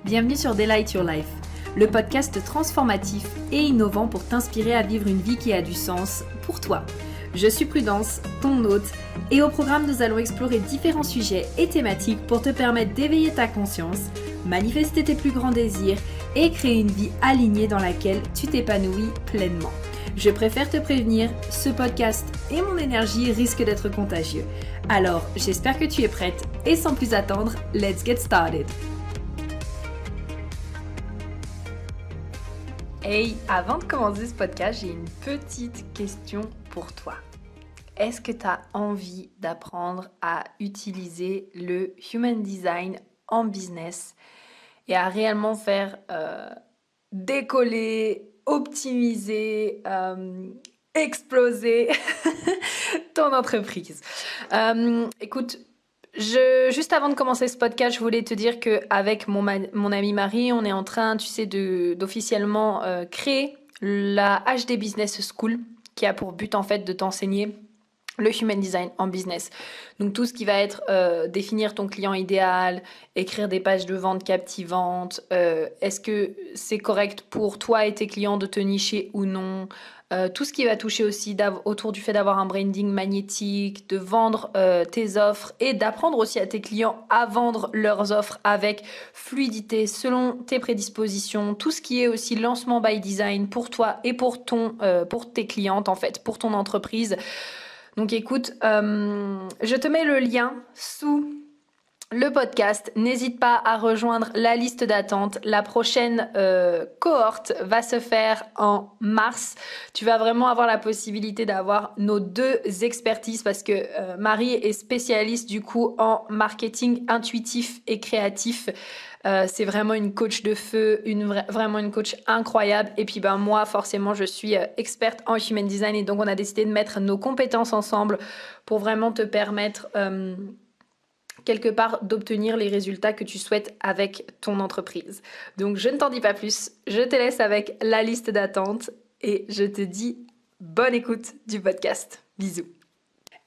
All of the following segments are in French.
Bienvenue sur Delight Your Life, le podcast transformatif et innovant pour t'inspirer à vivre une vie qui a du sens pour toi. Je suis Prudence, ton hôte, et au programme nous allons explorer différents sujets et thématiques pour te permettre d'éveiller ta conscience, manifester tes plus grands désirs et créer une vie alignée dans laquelle tu t'épanouis pleinement. Je préfère te prévenir, ce podcast et mon énergie risquent d'être contagieux. Alors, j'espère que tu es prête et sans plus attendre, let's get started! Hey, avant de commencer ce podcast, j'ai une petite question pour toi. Est-ce que tu as envie d'apprendre à utiliser le Human Design en business et à réellement faire décoller, optimiser, exploser ton entreprise? Écoute, juste avant de commencer ce podcast, je voulais te dire qu'avec mon amie Marie, on est en train, d'officiellement créer la HD Business School, qui a pour but en fait de t'enseigner le Human Design en business. Donc tout ce qui va être définir ton client idéal, écrire des pages de vente captivantes, est-ce que c'est correct pour toi et tes clients de te nicher ou non, tout ce qui va toucher aussi autour du fait d'avoir un branding magnétique, de vendre tes offres et d'apprendre aussi à tes clients à vendre leurs offres avec fluidité selon tes prédispositions, tout ce qui est aussi lancement by design pour toi et pour tes clientes en fait, pour ton entreprise. Donc écoute, je te mets le lien sous le podcast. N'hésite pas à rejoindre la liste d'attente. La prochaine cohorte va se faire en mars. Tu vas vraiment avoir la possibilité d'avoir nos deux expertises parce que Marie est spécialiste du coup en marketing intuitif et créatif. C'est vraiment une coach de feu, vraiment une coach incroyable. Et puis moi, forcément, je suis experte en Human Design et donc on a décidé de mettre nos compétences ensemble pour vraiment te permettre quelque part d'obtenir les résultats que tu souhaites avec ton entreprise. Donc je ne t'en dis pas plus, je te laisse avec la liste d'attente et je te dis bonne écoute du podcast. Bisous.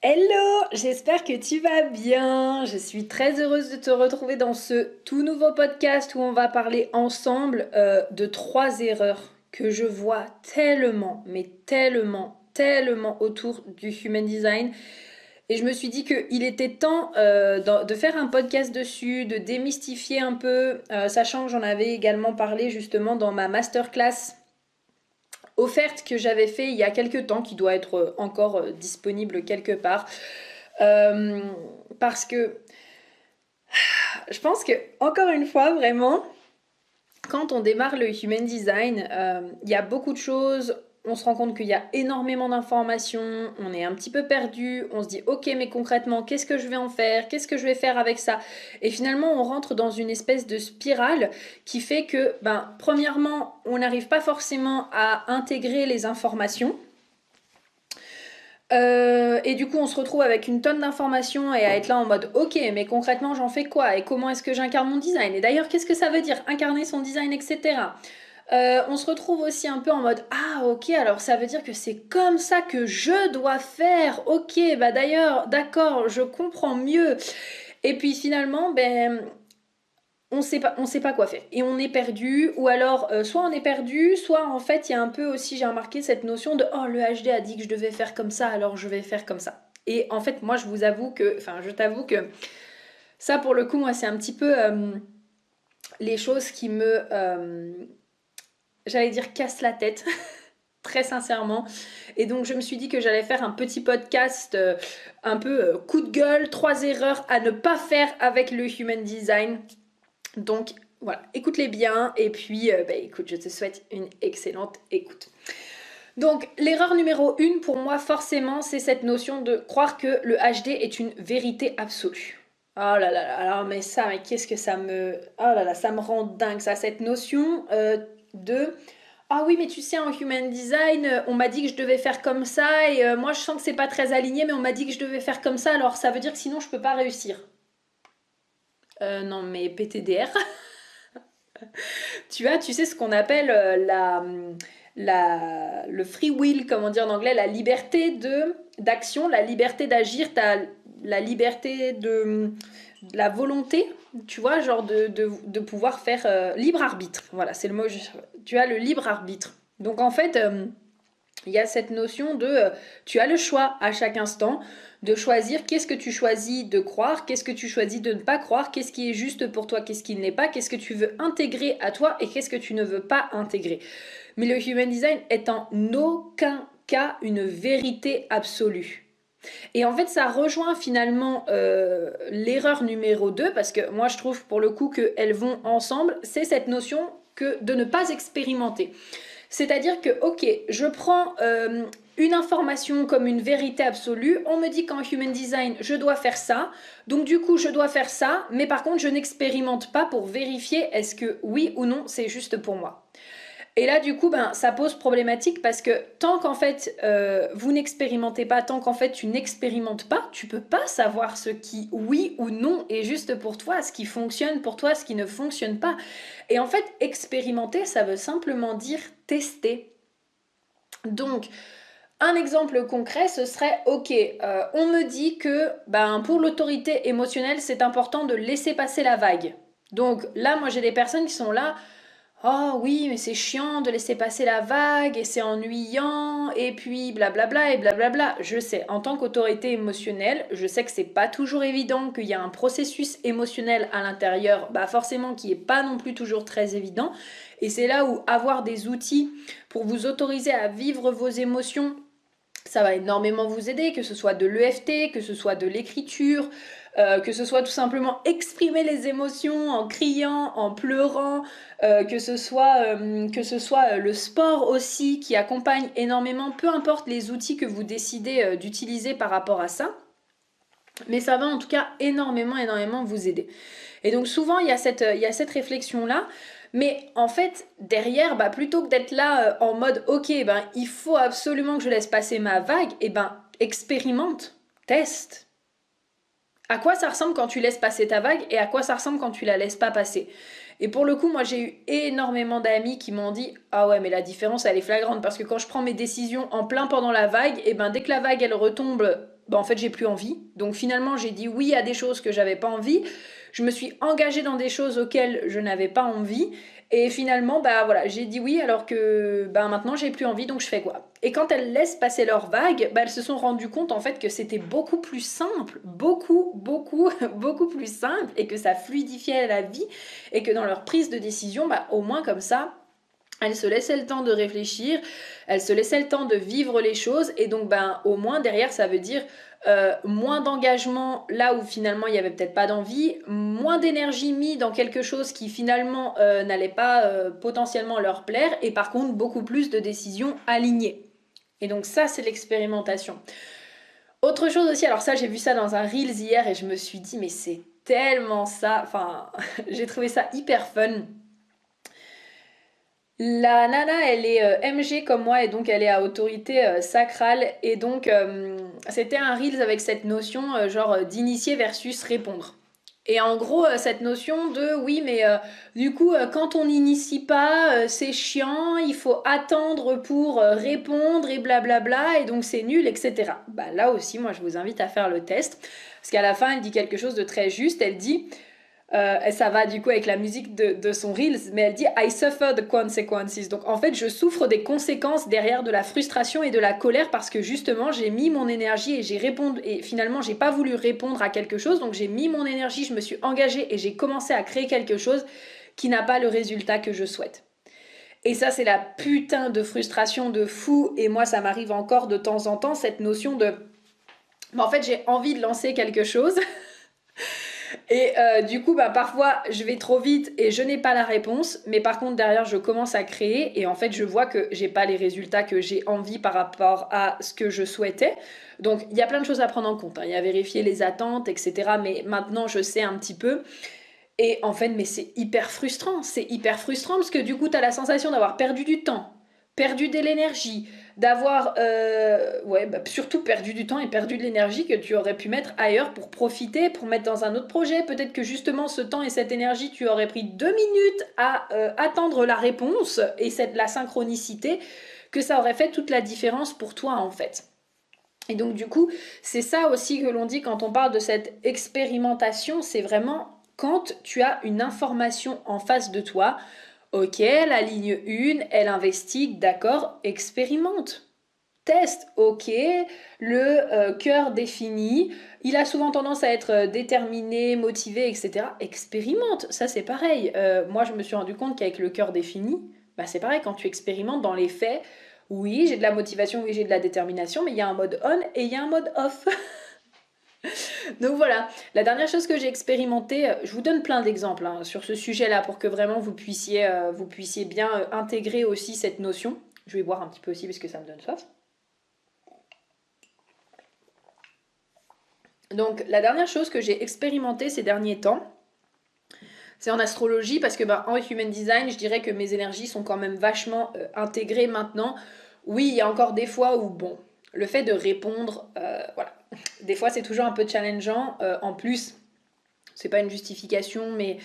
Hello, j'espère que tu vas bien. Je suis très heureuse de te retrouver dans ce tout nouveau podcast où on va parler ensemble de 3 erreurs que je vois tellement, mais tellement autour du Human Design. Et je me suis dit qu'il était temps de faire un podcast dessus, de démystifier un peu, sachant que j'en avais également parlé justement dans ma masterclass offerte que j'avais fait il y a quelques temps, qui doit être encore disponible quelque part. Parce que je pense que, encore une fois, vraiment, quand on démarre le Human Design, il y a beaucoup de choses. On se rend compte qu'il y a énormément d'informations, on est un petit peu perdu, on se dit ok mais concrètement qu'est-ce que je vais en faire, qu'est-ce que je vais faire avec ça, et finalement on rentre dans une espèce de spirale qui fait que premièrement on n'arrive pas forcément à intégrer les informations. Et du coup on se retrouve avec une tonne d'informations et à être là en mode ok mais concrètement j'en fais quoi et comment est-ce que j'incarne mon design, et d'ailleurs qu'est-ce que ça veut dire incarner son design, etc. On se retrouve aussi un peu en mode ah ok alors ça veut dire que c'est comme ça que je dois faire, ok d'ailleurs d'accord je comprends mieux, et puis finalement on sait pas quoi faire et on est perdu, ou alors soit on est perdu, soit en fait il y a un peu aussi, j'ai remarqué cette notion de oh le HD a dit que je devais faire comme ça alors je vais faire comme ça. Et en fait moi je t'avoue que ça pour le coup moi c'est un petit peu les choses qui me j'allais dire casse la tête très sincèrement, et donc je me suis dit que j'allais faire un petit podcast un peu coup de gueule, 3 erreurs à ne pas faire avec le Human Design. Donc voilà, écoute-les bien et puis écoute, je te souhaite une excellente écoute. Donc l'erreur numéro 1 pour moi forcément c'est cette notion de croire que le HD est une vérité absolue. Oh là là, alors mais qu'est-ce que ça me... Oh là là, ça me rend dingue ça, cette notion de... Ah oui mais tu sais en Human Design on m'a dit que je devais faire comme ça et moi je sens que c'est pas très aligné mais on m'a dit que je devais faire comme ça alors ça veut dire que sinon je peux pas réussir. Non mais PTDR. Tu sais ce qu'on appelle le free will, comment dire en anglais, la liberté d'action, la liberté d'agir, t'as la liberté de la volonté tu vois, genre de pouvoir faire libre arbitre. Voilà, c'est le mot. Tu as le libre arbitre. Donc en fait, il y a cette notion de tu as le choix à chaque instant de choisir qu'est-ce que tu choisis de croire, qu'est-ce que tu choisis de ne pas croire, qu'est-ce qui est juste pour toi, qu'est-ce qui ne l'est pas, qu'est-ce que tu veux intégrer à toi et qu'est-ce que tu ne veux pas intégrer. Mais le Human Design est en aucun cas une vérité absolue. Et en fait, ça rejoint finalement l'erreur numéro 2, parce que moi je trouve pour le coup qu'elles vont ensemble, c'est cette notion de ne pas expérimenter. C'est-à-dire que, ok, je prends une information comme une vérité absolue, on me dit qu'en Human Design, je dois faire ça, donc du coup, je dois faire ça, mais par contre, je n'expérimente pas pour vérifier est-ce que oui ou non, c'est juste pour moi. Et là, du coup, ça pose problématique parce que tant qu'en fait, vous n'expérimentez pas, tant qu'en fait, tu n'expérimentes pas, tu peux pas savoir ce qui, oui ou non, est juste pour toi, ce qui fonctionne pour toi, ce qui ne fonctionne pas. Et en fait, expérimenter, ça veut simplement dire tester. Donc, un exemple concret, ce serait, ok, on me dit que pour l'autorité émotionnelle, c'est important de laisser passer la vague. Donc là, moi, j'ai des personnes qui sont là, oh oui, mais c'est chiant de laisser passer la vague et c'est ennuyant et puis blablabla et blablabla. Je sais, en tant qu'autorité émotionnelle, je sais que c'est pas toujours évident, qu'il y a un processus émotionnel à l'intérieur, forcément qui est pas non plus toujours très évident. Et c'est là où avoir des outils pour vous autoriser à vivre vos émotions, ça va énormément vous aider, que ce soit de l'EFT, que ce soit de l'écriture, que ce soit tout simplement exprimer les émotions en criant, en pleurant, que ce soit le sport aussi qui accompagne énormément, peu importe les outils que vous décidez d'utiliser par rapport à ça. Mais ça va en tout cas énormément vous aider. Et donc souvent il y a cette réflexion-là. Mais en fait, derrière, plutôt que d'être là en mode ok, il faut absolument que je laisse passer ma vague, et expérimente, teste. À quoi ça ressemble quand tu laisses passer ta vague et à quoi ça ressemble quand tu la laisses pas passer. Et pour le coup, moi j'ai eu énormément d'amis qui m'ont dit ah ouais, mais la différence elle est flagrante parce que quand je prends mes décisions en plein pendant la vague, et dès que la vague elle retombe, en fait j'ai plus envie. Donc finalement j'ai dit oui à des choses que j'avais pas envie. Je me suis engagée dans des choses auxquelles je n'avais pas envie. Et finalement, voilà, j'ai dit oui alors que maintenant j'ai plus envie, donc je fais quoi? Et quand elles laissent passer leur vague, elles se sont rendues compte en fait que c'était beaucoup plus simple, beaucoup plus simple, et que ça fluidifiait la vie, et que dans leur prise de décision, au moins comme ça, elles se laissaient le temps de réfléchir, elles se laissaient le temps de vivre les choses, et donc au moins derrière ça veut dire moins d'engagement là où finalement il n'y avait peut-être pas d'envie, moins d'énergie mis dans quelque chose qui finalement n'allait pas potentiellement leur plaire, et par contre beaucoup plus de décisions alignées. Et donc ça c'est l'expérimentation. Autre chose aussi, alors ça j'ai vu ça dans un Reels hier et je me suis dit mais c'est tellement ça, enfin j'ai trouvé ça hyper fun. La nana, elle est MG comme moi et donc elle est à autorité sacrale, et donc c'était un Reels avec cette notion d'initier versus répondre. Et en gros, cette notion de oui, mais du coup, quand on n'initie pas, c'est chiant, il faut attendre pour répondre et blablabla, et donc c'est nul, etc. Là aussi, moi, je vous invite à faire le test, parce qu'à la fin, elle dit quelque chose de très juste. Elle dit et ça va du coup avec la musique de son Reels, mais elle dit I suffer the consequences. Donc en fait, je souffre des conséquences derrière de la frustration et de la colère parce que justement, j'ai mis mon énergie et j'ai répondu, et finalement, j'ai pas voulu répondre à quelque chose. Donc j'ai mis mon énergie, je me suis engagée et j'ai commencé à créer quelque chose qui n'a pas le résultat que je souhaite. Et ça, c'est la putain de frustration de fou. Et moi, ça m'arrive encore de temps en temps, cette notion de en fait, j'ai envie de lancer quelque chose. Et du coup, parfois, je vais trop vite et je n'ai pas la réponse. Mais par contre, derrière, je commence à créer. Et en fait, je vois que j'ai pas les résultats que j'ai envie par rapport à ce que je souhaitais. Donc, il y a plein de choses à prendre en compte. Il y a vérifier les attentes, etc. Mais maintenant, je sais un petit peu. Et en fait, mais c'est hyper frustrant. C'est hyper frustrant parce que du coup, tu as la sensation d'avoir perdu du temps, perdu de l'énergie, d'avoir surtout perdu du temps et perdu de l'énergie que tu aurais pu mettre ailleurs pour profiter, pour mettre dans un autre projet. Peut-être que justement ce temps et cette énergie, tu aurais pris 2 minutes à attendre la réponse et la synchronicité, que ça aurait fait toute la différence pour toi en fait. Et donc du coup, c'est ça aussi que l'on dit quand on parle de cette expérimentation, c'est vraiment quand tu as une information en face de toi. Ok, la ligne 1, elle investigue, d'accord, expérimente. Test, ok, le cœur défini, il a souvent tendance à être déterminé, motivé, etc. Expérimente, ça c'est pareil. Moi je me suis rendu compte qu'avec le cœur défini, bah, c'est pareil, quand tu expérimentes dans les faits, oui j'ai de la motivation, oui j'ai de la détermination, mais il y a un mode on et il y a un mode off. Donc voilà, la dernière chose que j'ai expérimenté, je vous donne plein d'exemples hein, sur ce sujet-là pour que vraiment vous puissiez bien intégrer aussi cette notion. Je vais boire un petit peu aussi parce que ça me donne soif. Donc la dernière chose que j'ai expérimenté ces derniers temps, c'est en astrologie parce que en human design, je dirais que mes énergies sont quand même vachement intégrées maintenant. Oui, il y a encore des fois où, bon, le fait de répondre, voilà, des fois c'est toujours un peu challengeant. En plus, c'est pas une justification, mais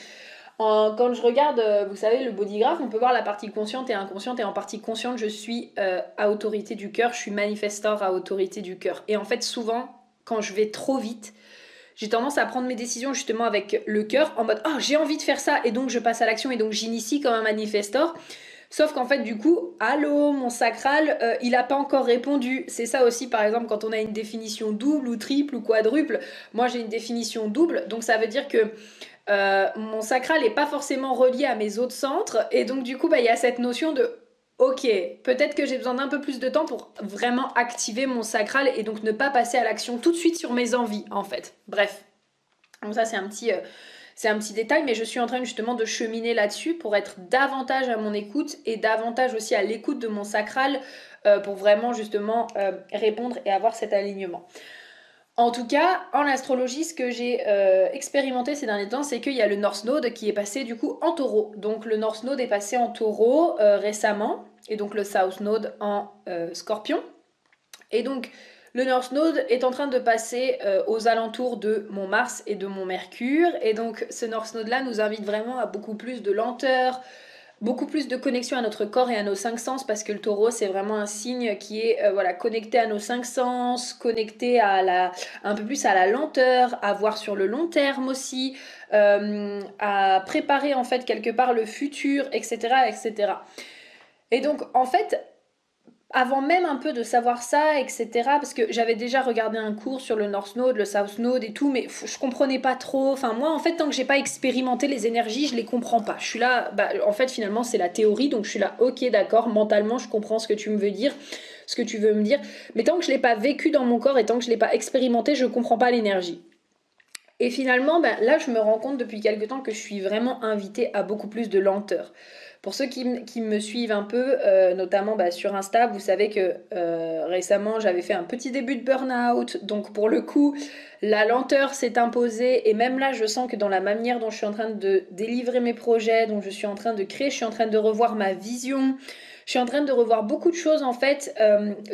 quand je regarde, vous savez, le bodygraph, on peut voir la partie consciente et inconsciente. Et en partie consciente, je suis à autorité du cœur, je suis manifestor à autorité du cœur. Et en fait, souvent, quand je vais trop vite, j'ai tendance à prendre mes décisions justement avec le cœur en mode oh j'ai envie de faire ça et donc je passe à l'action et donc j'initie comme un manifestor. Sauf qu'en fait du coup, allô mon sacral, il a pas encore répondu. C'est ça aussi par exemple quand on a une définition double ou triple ou quadruple. Moi j'ai une définition double, donc ça veut dire que mon sacral n'est pas forcément relié à mes autres centres et donc du coup il y a cette notion de ok, peut-être que j'ai besoin d'un peu plus de temps pour vraiment activer mon sacral et donc ne pas passer à l'action tout de suite sur mes envies en fait. Bref, donc ça c'est un petit détail, mais je suis en train justement de cheminer là-dessus pour être davantage à mon écoute et davantage aussi à l'écoute de mon sacral pour vraiment justement répondre et avoir cet alignement. En tout cas, en astrologie, ce que j'ai expérimenté ces derniers temps, c'est qu'il y a le North Node qui est passé du coup en taureau. Donc le North Node est passé en taureau récemment, et donc le South Node en scorpion. Et donc le North Node est en train de passer aux alentours de mon Mars et de mon Mercure. Et donc ce North Node-là nous invite vraiment à beaucoup plus de lenteur, beaucoup plus de connexion à notre corps et à nos cinq sens parce que le taureau c'est vraiment un signe qui est voilà, connecté à nos cinq sens, connecté à un peu plus à la lenteur, à voir sur le long terme aussi, à préparer en fait quelque part le futur, etc. etc. Et donc en fait avant même un peu de savoir ça, etc., parce que j'avais déjà regardé un cours sur le North Node, le South Node et tout, mais je comprenais pas trop. Enfin, moi, en fait, tant que j'ai pas expérimenté les énergies, je les comprends pas. Je suis là, en fait, finalement, c'est la théorie, donc je suis là, ok, d'accord, mentalement, je comprends ce que tu me veux dire, ce que tu veux me dire, mais tant que je l'ai pas vécu dans mon corps et tant que je l'ai pas expérimenté, je comprends pas l'énergie. Et finalement, là, je me rends compte depuis quelque temps que je suis vraiment invitée à beaucoup plus de lenteur. Pour ceux qui me suivent un peu, notamment sur Insta, vous savez que récemment j'avais fait un petit début de burn-out. Donc pour le coup, la lenteur s'est imposée. Et même là, je sens que dans la manière dont je suis en train de délivrer mes projets, dont je suis en train de créer, je suis en train de revoir ma vision. Je suis en train de revoir beaucoup de choses en fait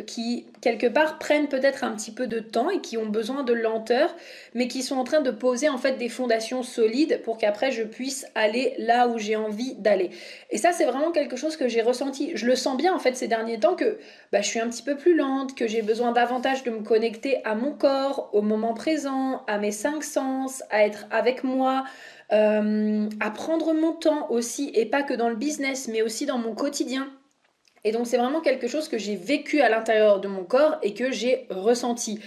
qui quelque part prennent peut-être un petit peu de temps et qui ont besoin de lenteur, mais qui sont en train de poser en fait des fondations solides pour qu'après je puisse aller là où j'ai envie d'aller. Et ça c'est vraiment quelque chose que j'ai ressenti. Je le sens bien en fait ces derniers temps que je suis un petit peu plus lente, que j'ai besoin davantage de me connecter à mon corps, au moment présent, à mes cinq sens, à être avec moi. À prendre mon temps aussi, et pas que dans le business, mais aussi dans mon quotidien. Et donc c'est vraiment quelque chose que j'ai vécu à l'intérieur de mon corps et que j'ai ressenti.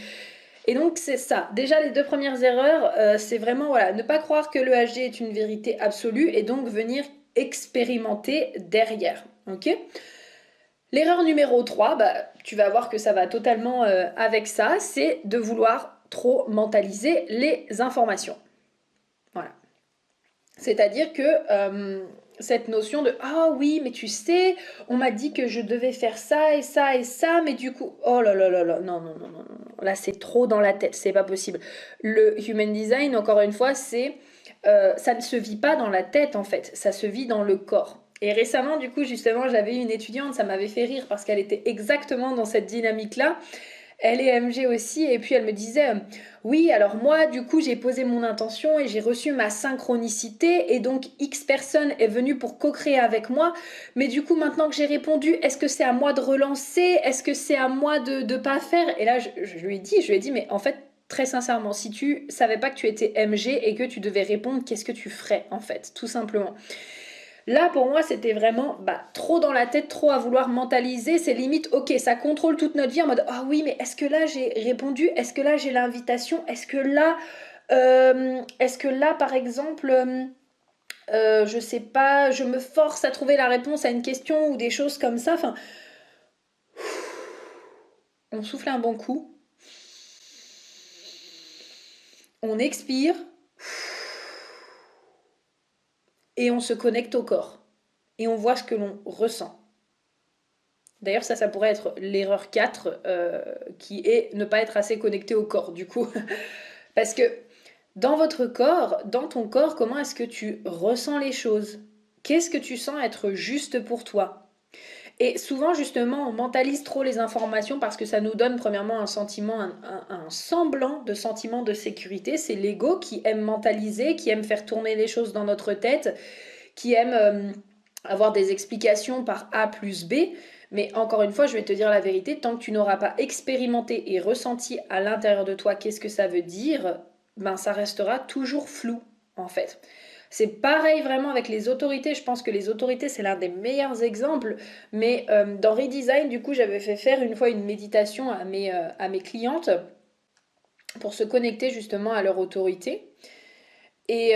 Et donc c'est ça. Déjà les deux premières erreurs, c'est vraiment voilà, ne pas croire que le HD est une vérité absolue et donc venir expérimenter derrière. Ok ? L'erreur numéro 3, tu vas voir que ça va totalement avec ça, c'est de vouloir trop mentaliser les informations. Voilà. C'est-à-dire que cette notion de ah oui mais tu sais on m'a dit que je devais faire ça et ça et ça mais du coup oh là là là là non non non non non là c'est trop dans la tête, c'est pas possible. Le human design encore une fois c'est ça ne se vit pas dans la tête en fait, ça se vit dans le corps. Et récemment du coup justement j'avais une étudiante, ça m'avait fait rire parce qu'elle était exactement dans cette dynamique là. Elle est MG aussi, et puis elle me disait oui, alors moi, du coup, j'ai posé mon intention et j'ai reçu ma synchronicité, et donc X personne est venue pour co-créer avec moi. Mais du coup, maintenant que j'ai répondu, est-ce que c'est à moi de relancer? Est-ce que c'est à moi de pas faire? Et là, je lui ai dit, mais en fait, très sincèrement, si tu savais pas que tu étais MG et que tu devais répondre, qu'est-ce que tu ferais en fait, tout simplement. Là, pour moi, c'était vraiment trop dans la tête, trop à vouloir mentaliser. C'est limite, ok, ça contrôle toute notre vie en mode, ah oui, mais est-ce que là j'ai répondu? Est-ce que là j'ai l'invitation? Est-ce que là, par exemple, je sais pas, je me force à trouver la réponse à une question ou des choses comme ça. Enfin, on souffle un bon coup, on expire et on se connecte au corps. Et on voit ce que l'on ressent. D'ailleurs, ça pourrait être l'erreur 4, qui est ne pas être assez connecté au corps, du coup. Parce que dans votre corps, dans ton corps, comment est-ce que tu ressens les choses? Qu'est-ce que tu sens être juste pour toi? Et souvent, justement, on mentalise trop les informations parce que ça nous donne, premièrement, un sentiment, un semblant de sentiment de sécurité. C'est l'ego qui aime mentaliser, qui aime faire tourner les choses dans notre tête, qui aime avoir des explications par A plus B. Mais encore une fois, je vais te dire la vérité, tant que tu n'auras pas expérimenté et ressenti à l'intérieur de toi qu'est-ce que ça veut dire, ben ça restera toujours flou, en fait. C'est pareil vraiment avec les autorités. Je pense que les autorités, c'est l'un des meilleurs exemples. Mais dans Redesign, du coup, j'avais fait faire une fois une méditation à mes clientes pour se connecter justement à leur autorité. Et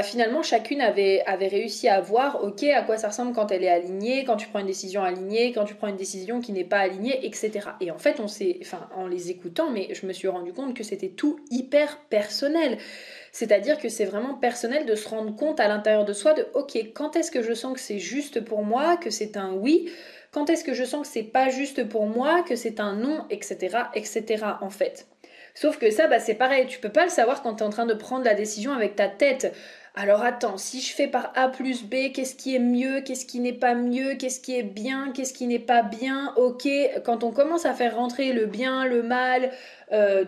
finalement, chacune avait réussi à voir, ok, à quoi ça ressemble quand elle est alignée, quand tu prends une décision alignée, quand tu prends une décision qui n'est pas alignée, etc. Et en fait, en les écoutant, mais je me suis rendu compte que c'était tout hyper personnel. C'est-à-dire que c'est vraiment personnel de se rendre compte à l'intérieur de soi de, ok, quand est-ce que je sens que c'est juste pour moi, que c'est un oui, quand est-ce que je sens que c'est pas juste pour moi, que c'est un non, etc., etc. en fait. Sauf que ça, c'est pareil, tu peux pas le savoir quand tu es en train de prendre la décision avec ta tête. Alors attends, si je fais par A plus B, qu'est-ce qui est mieux, qu'est-ce qui n'est pas mieux, qu'est-ce qui est bien, qu'est-ce qui n'est pas bien, ok. Quand on commence à faire rentrer le bien, le mal,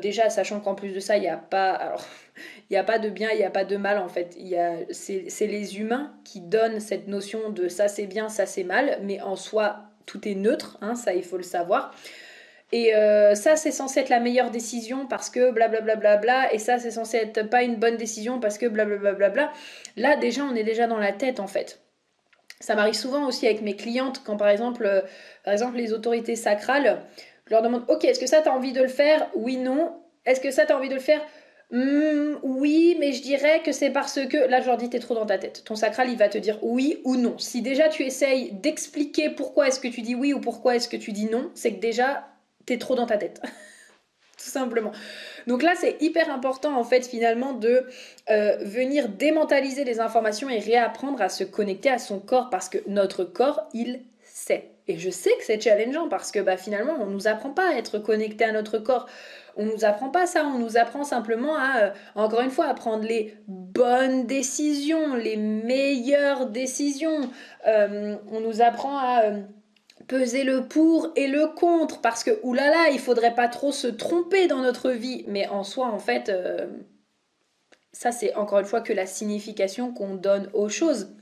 déjà sachant qu'en plus de ça, il n'y a pas... Alors, il n'y a pas de bien, il n'y a pas de mal en fait. C'est les humains qui donnent cette notion de ça c'est bien, ça c'est mal, mais en soi, tout est neutre, hein, ça il faut le savoir. Et ça, c'est censé être la meilleure décision parce que blablabla. Bla bla bla, et ça, c'est censé être pas une bonne décision parce que blablabla. Bla bla bla. Là, déjà, on est déjà dans la tête en fait. Ça m'arrive souvent aussi avec mes clientes quand par exemple les autorités sacrales, je leur demande ok, est-ce que ça, t'as envie de le faire? Oui, non. Est-ce que ça, t'as envie de le faire? Oui, mais je dirais que c'est parce que... Là, je leur dis, t'es trop dans ta tête. Ton sacral, il va te dire oui ou non. Si déjà tu essayes d'expliquer pourquoi est-ce que tu dis oui ou pourquoi est-ce que tu dis non, c'est que déjà, t'es trop dans ta tête. Tout simplement. Donc là, c'est hyper important en fait finalement de venir démentaliser les informations et réapprendre à se connecter à son corps parce que notre corps, il sait. Et je sais que c'est challengeant parce que finalement, on nous apprend pas à être connecté à notre corps. On nous apprend pas ça, on nous apprend simplement à, encore une fois, à prendre les bonnes décisions, les meilleures décisions. On nous apprend à peser le pour et le contre parce que oulala, il faudrait pas trop se tromper dans notre vie, mais en soi en fait ça c'est encore une fois que la signification qu'on donne aux choses.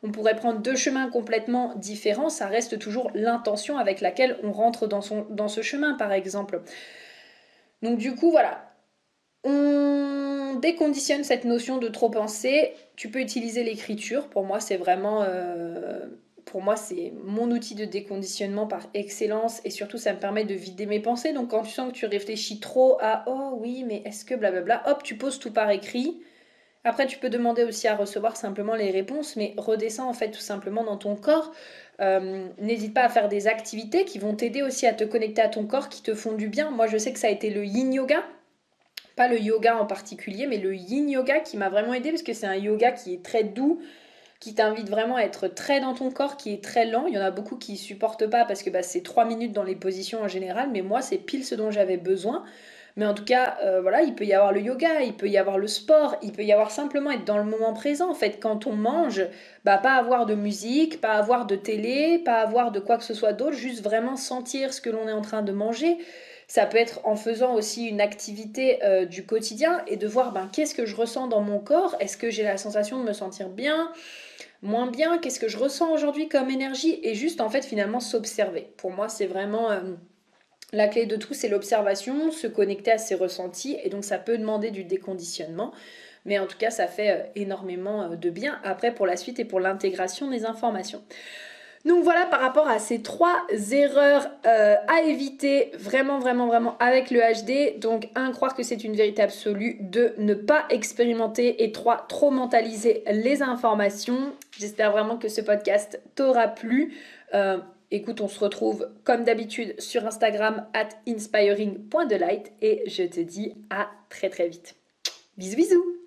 On pourrait prendre deux chemins complètement différents, ça reste toujours l'intention avec laquelle on rentre dans ce chemin par exemple. Donc du coup voilà, on déconditionne cette notion de trop penser. Tu peux utiliser l'écriture, pour moi c'est vraiment pour moi, c'est mon outil de déconditionnement par excellence et surtout, ça me permet de vider mes pensées. Donc, quand tu sens que tu réfléchis trop à oh oui, mais est-ce que blablabla, hop, tu poses tout par écrit. Après, tu peux demander aussi à recevoir simplement les réponses, mais redescends en fait tout simplement dans ton corps. N'hésite pas à faire des activités qui vont t'aider aussi à te connecter à ton corps, qui te font du bien. Moi, je sais que ça a été le yin yoga. Pas le yoga en particulier, mais le yin yoga qui m'a vraiment aidé parce que c'est un yoga qui est très doux, qui t'invite vraiment à être très dans ton corps, qui est très lent. Il y en a beaucoup qui supportent pas parce que c'est 3 minutes dans les positions en général, mais moi c'est pile ce dont j'avais besoin. Mais en tout cas, voilà, il peut y avoir le yoga, il peut y avoir le sport, il peut y avoir simplement être dans le moment présent. En fait, quand on mange, pas avoir de musique, pas avoir de télé, pas avoir de quoi que ce soit d'autre, juste vraiment sentir ce que l'on est en train de manger. Ça peut être en faisant aussi une activité du quotidien et de voir qu'est-ce que je ressens dans mon corps. Est-ce que j'ai la sensation de me sentir bien, moins bien, qu'est-ce que je ressens aujourd'hui comme énergie et juste en fait finalement s'observer. Pour moi c'est vraiment La clé de tout, c'est l'observation, se connecter à ses ressentis, et donc ça peut demander du déconditionnement, mais en tout cas, ça fait énormément de bien après pour la suite et pour l'intégration des informations. Donc voilà par rapport à ces 3 erreurs à éviter vraiment vraiment vraiment avec le HD. Donc 1, croire que c'est une vérité absolue. 2, ne pas expérimenter. Et 3, trop mentaliser les informations. J'espère vraiment que ce podcast t'aura plu. Écoute, on se retrouve comme d'habitude sur Instagram @inspiring.delight et je te dis à très très vite. Bisous bisous.